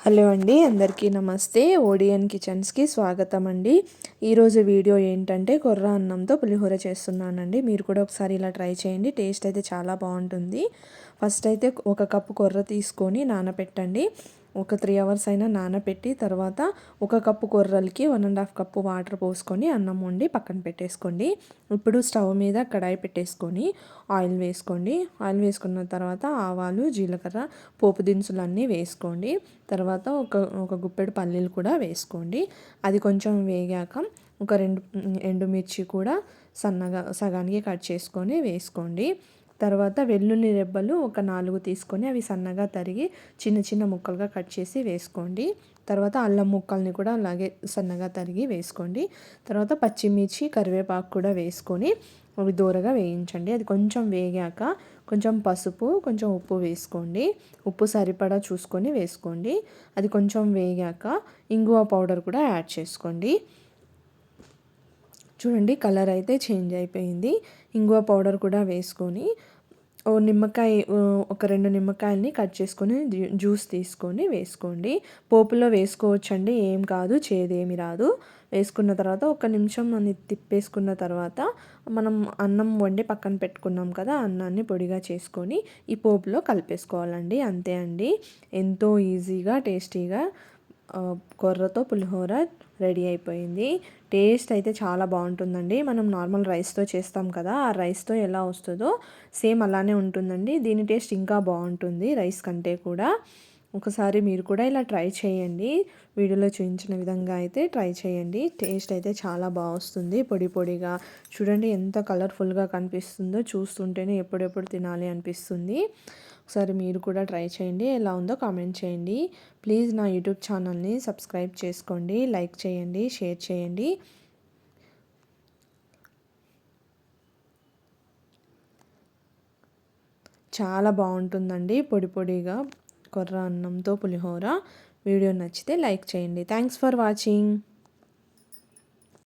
Hello అండి, అందరికీ నమస్తే. ఓడియన్ కిచెన్స్కి స్వాగతం అండి. ఈరోజు వీడియో ఏంటంటే కొర్ర అన్నంతో పులిహోర చేస్తున్నానండి. మీరు కూడా ఒకసారి ఇలా ట్రై చేయండి. టేస్ట్ అయితే చాలా బాగుంటుంది. ఫస్ట్ అయితే ఒక కప్పు కొర్ర తీసుకొని నానబెట్టండి. ఒక 3 అవర్స్ అయినా నానబెట్టి తర్వాత ఒక కప్పు కొర్రలకి 1.5 కప్పు వాటర్ పోసుకొని అన్నం వండి పక్కన పెట్టేసుకోండి. ఇప్పుడు స్టవ్ మీద కడాయి పెట్టేసుకొని ఆయిల్ వేసుకోండి. ఆయిల్ వేసుకున్న తర్వాత ఆవాలు, జీలకర్ర, పోపు దినుసులు అన్నీ వేసుకోండి. తర్వాత ఒక గుప్పెడు పల్లీలు కూడా వేసుకోండి. అది కొంచెం వేగాక ఒక 2 ఎండుమిర్చి కూడా సన్నగా సగానికి కట్ చేసుకొని వేసుకోండి. తర్వాత వెల్లుల్లి రెబ్బలు ఒక 4 తీసుకొని అవి సన్నగా తరిగి చిన్న చిన్న ముక్కలుగా కట్ చేసి వేసుకోండి. తర్వాత అల్లం ముక్కల్ని కూడా అలాగే సన్నగా తరిగి వేసుకోండి. తర్వాత పచ్చిమిర్చి, కరివేపాకు కూడా వేసుకొని అవి దూరగా వేయించండి. అది కొంచెం వేగాక కొంచెం పసుపు, కొంచెం ఉప్పు వేసుకోండి. ఉప్పు సరిపడా చూసుకొని వేసుకోండి. అది కొంచెం వేగాక ఇంగువ పౌడర్ కూడా యాడ్ చేసుకోండి. చూడండి, కలర్ అయితే చేంజ్ అయిపోయింది. ఇంగువ పౌడర్ కూడా వేసుకొని ఒక 2 నిమ్మకాయలని కట్ చేసుకొని జ్యూస్ తీసుకొని వేసుకోండి. పోపులో వేసుకోవచ్చండి, ఏం కాదు, చేదేమి రాదు. వేసుకున్న తర్వాత ఒక నిమిషం అని తిప్పేసుకున్న తర్వాత మనం అన్నం వండి పక్కన పెట్టుకున్నాం కదా, అన్నాన్ని పొడిగా చేసుకొని ఈ పోపులో కలిపేసుకోవాలండి. అంతే అండి, ఎంతో ఈజీగా టేస్టీగా కొర్రతో పులిహోర రెడీ అయిపోయింది. టేస్ట్ అయితే చాలా బాగుంటుందండి. మనం నార్మల్ రైస్తో చేస్తాం కదా, ఆ రైస్తో ఎలా వస్తుందో సేమ్ అలానే ఉంటుందండి. దీని టేస్ట్ ఇంకా బాగుంటుంది రైస్ కంటే కూడా. ఒకసారి మీరు కూడా ఇలా ట్రై చేయండి. వీడియోలో చూపించిన విధంగా అయితే ట్రై చేయండి. టేస్ట్ అయితే చాలా బాగా వస్తుంది. పొడి పొడిగా చూడండి ఎంత కలర్ఫుల్గా కనిపిస్తుందో, చూస్తుంటేనే ఎప్పుడెప్పుడు తినాలి అనిపిస్తుంది. ఒకసారి మీరు కూడా ట్రై చేయండి. ఎలా ఉందో కామెంట్ చేయండి. ప్లీజ్ నా యూట్యూబ్ ఛానల్ని సబ్స్క్రైబ్ చేసుకోండి, లైక్ చేయండి, షేర్ చేయండి. చాలా బాగుంటుందండి పొడి పొడిగా కొర్ర అన్నంతో పులిహోర. వీడియో నచ్చితే లైక్ చేయండి. Thanks for watching.